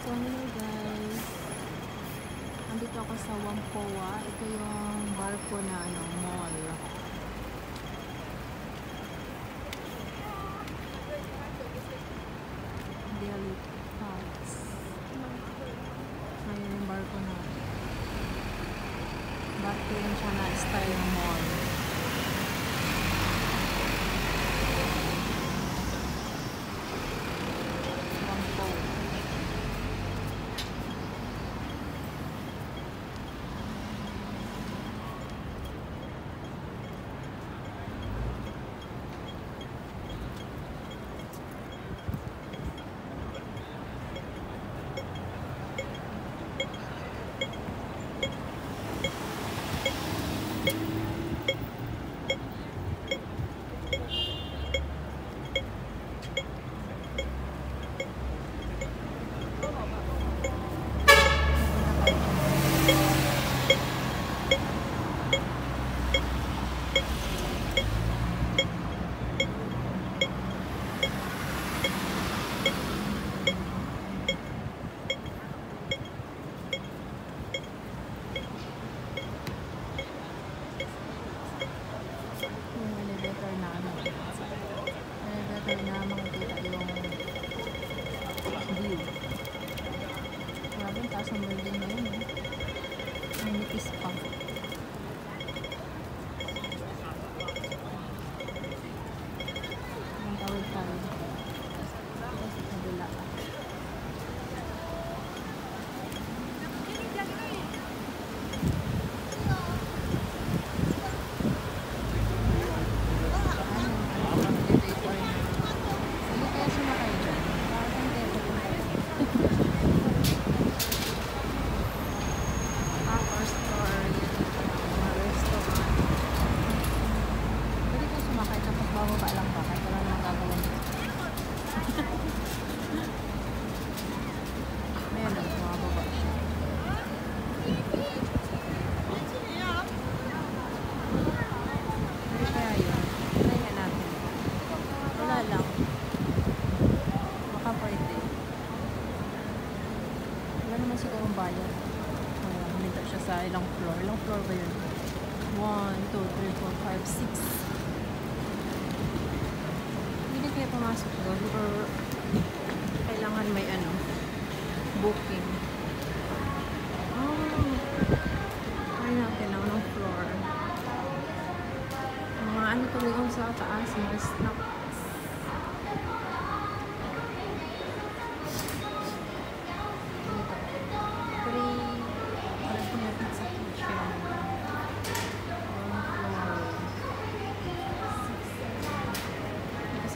So hello guys, andito ako sa Whampoa. Ito yung barko na mall. Daily Parts. Ayun yung barko na. Barko yun siya na style ng mall. Na makikita yung view. Grabe, ang taas ng building na yun. May nipis pa. Ang tawid-tawid. Sa kabila. Bababa lang ba? Kahit wala namang gagawin. Meron, mababa siya. Hindi kaya yun. Try nga natin. Wala lang. Baka pwede. Wala naman sigurong bayad. Huminta siya sa ilang floor. Ilang floor ba yun? 1, 2, 3, 4, 5, 6. Kaya pumasok doon or kailangan may booking. Try natin ng floor. Mga tuloy sa taas, mga snacks.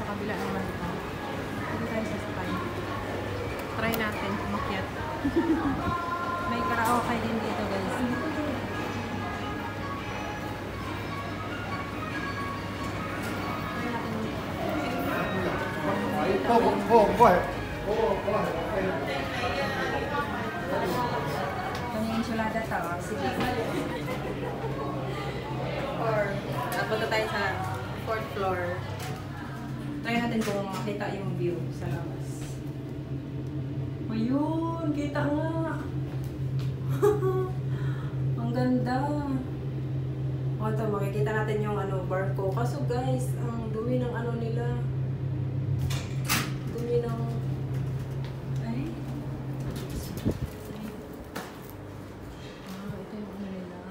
Kabila naman ito. Hindi tayo sasakay. Try natin umakyat. May karaoke din dito guys. Kami yung sulada tawa. Sige. Or, punta tayo sa 4th floor. Try natin kung makita yung view sa labas. Ayun! Kita nga! Ang ganda! O ito, makikita natin yung barko. Kaso guys, ang dumi ng nila. Dumi ng... Ay! Ito yung nila.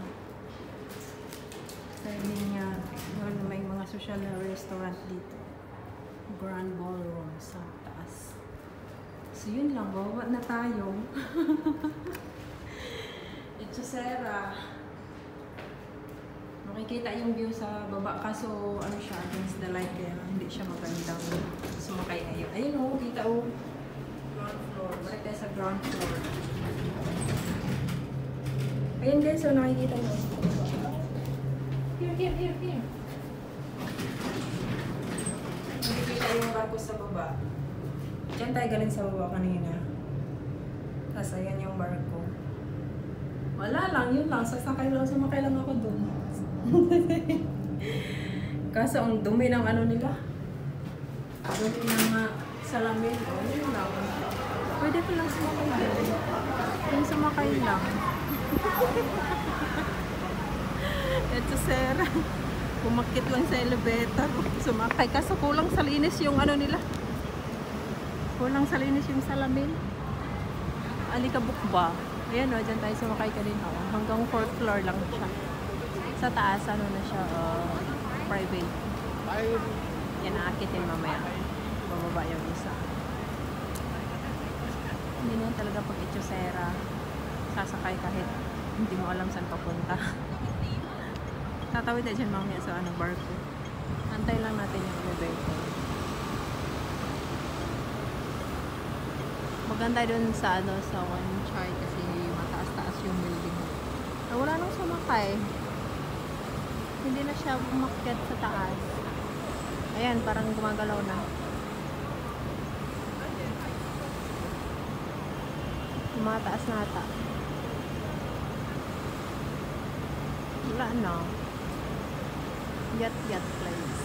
Sabi niya, may mga social na restaurant dito. Grand Ballroom sa taas. So yun lang, bawa na tayo. Hechicera. Makikita yung view sa baba kaso siya against the light kaya hindi siya magandang sumakay ngayon. Ayun kita ground floor. Balik tayo sa ground floor. Ayun guys, so nakikita nyo. Here. Nakikita yung barko sa baba. Diyan tayo galing sa baba kanina. Tapos ayan yung barko. Wala lang, yun lang. Sumakay lang ako dun. Kaso ang dumi ng nila. Dumi ng salamin. Yun lang. Pwede dito lang sumakay. Yung sumakay lang. Ito sir. Pumakit lang sa elevator. Sumakay. Kaso kulang sa linis yung ano nila. Kulang sa linis yung salamin. Alikabok ba? Ayan o, dyan tayo sumakay kanina. Hanggang 4th floor lang siya. Sa taas, ano na siya, private. Yan, aakitin mamaya. Bababa yung isa. Hindi na talaga pag itsosera. Sasakay kahit hindi mo alam saan papunta. Tatawid na dyan mamaya sa barko. Antay lang natin yung elevator. Maganda dun sa sa One Chai kasi mataas-taas yung building. Wala nang sumakay. Hindi na siya umakyat sa taas. Ayan, parang gumagalaw na. Tumataas na ata. Wala na. Yat place.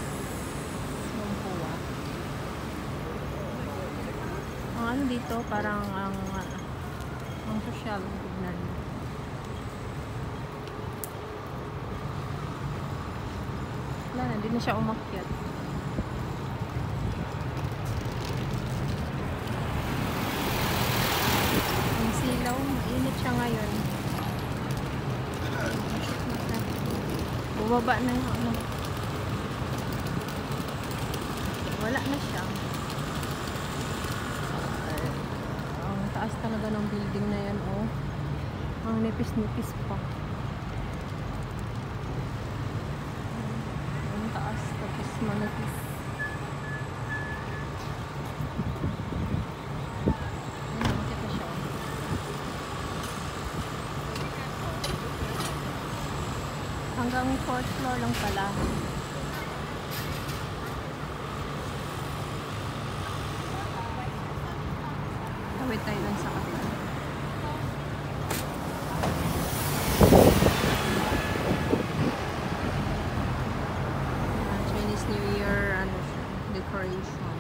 Mampuwa. Ang ano dito, parang ang social tignan. Wala na, hindi na siya umakyat. Ang silaw, mainit siya ngayon. Bumaba na yung ano. Wala na siya. Ang taas talaga ng building na yan, oh. Ang nipis-nipis pa. Ang taas, tapos manipis. Ayan, makita siya. Hanggang 4th floor lang pala. Tawid tayo lang sa kapila. Chinese New Year, ano siya, decoration.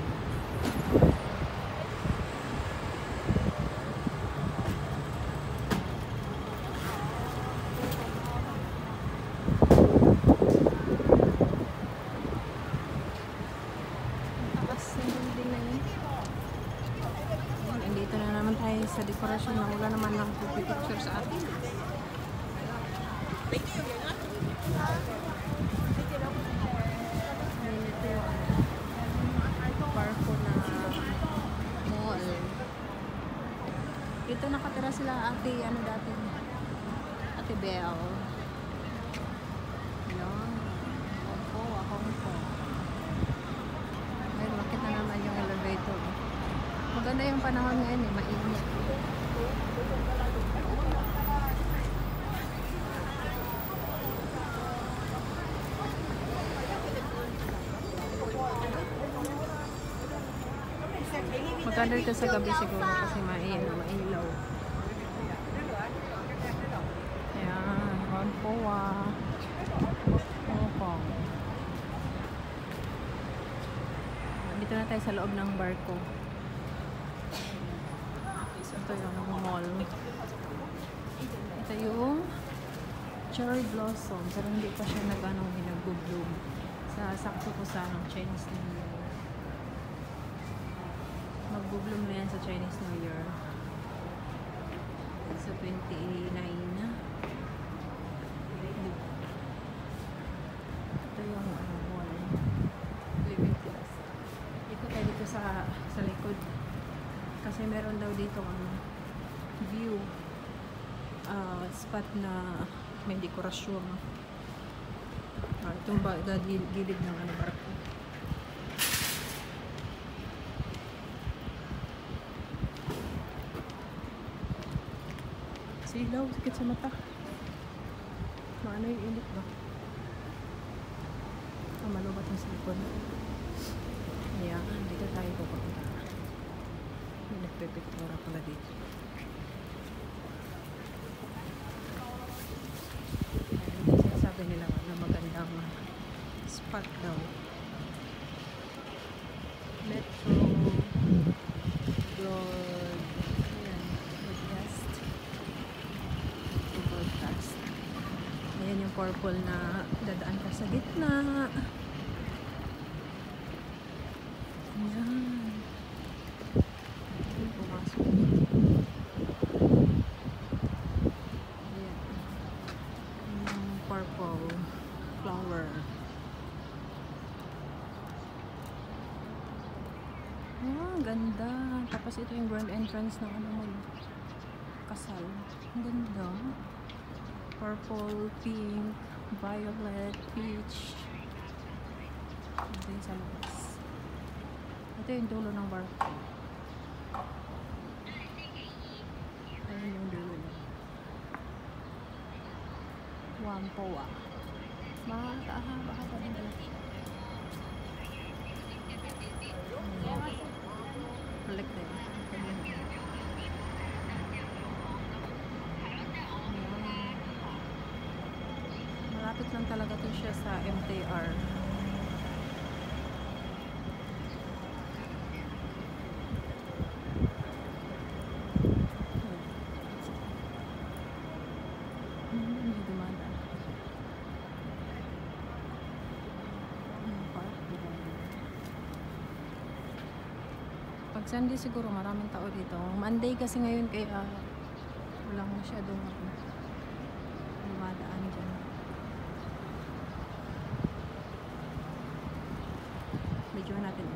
Nandito na naman tayo sa dekorasyon na wala naman lang picture sa atin. Ito yung barko na mall. Dito nakatira sila ate, ano dati? Ate Belle. Yan. Hong Kong. Ngayon, makita naman yung elevator. Maganda yung panahon ngayon eh, mainit. Maganda dito sa gabi siguro kasi mailaw. Ayan, Mampuwa. Hong Kong. Dito na tayo sa loob ng barko. Ito yung mall. Ito yung cherry blossom. Pero hindi pa siya nag-bloom. Sakto ko sa Chinese New Year. Mag-bloom na yan sa Chinese New Year. Sa 29 na. Ito yung mall. Living class. Ikot tayo dito sa likod. Kasi meron daw dito view spot na may dekorasyon. Itong gilid ng barko. Silaw, sakit sa mata. Maano yung init ba? Malubat yung silikon. Ayan, dito tayo pupunta. May nagpipiktura pala dito. Sabi nila na magandang spot daw. Metro Road purple na dadaan ka sa gitna. Ayan. Pumasok. Ayan. Yung purple flower. Ah, ganda. Tapos ito yung grand entrance ng ano mo, kasal. Ang ganda. Purple, pink, violet, peach. Ito yung sa labas. Ito yung dulo ng barko. Ayun yung dulo niya. Wampoa. Baka din talaga. Balik din. Malapit lang talaga to siya sa MTR. Hindi dumada. Pag Sunday siguro maraming tao dito. Monday kasi ngayon kaya walang masyadong dumadaan dyan. Medyo natin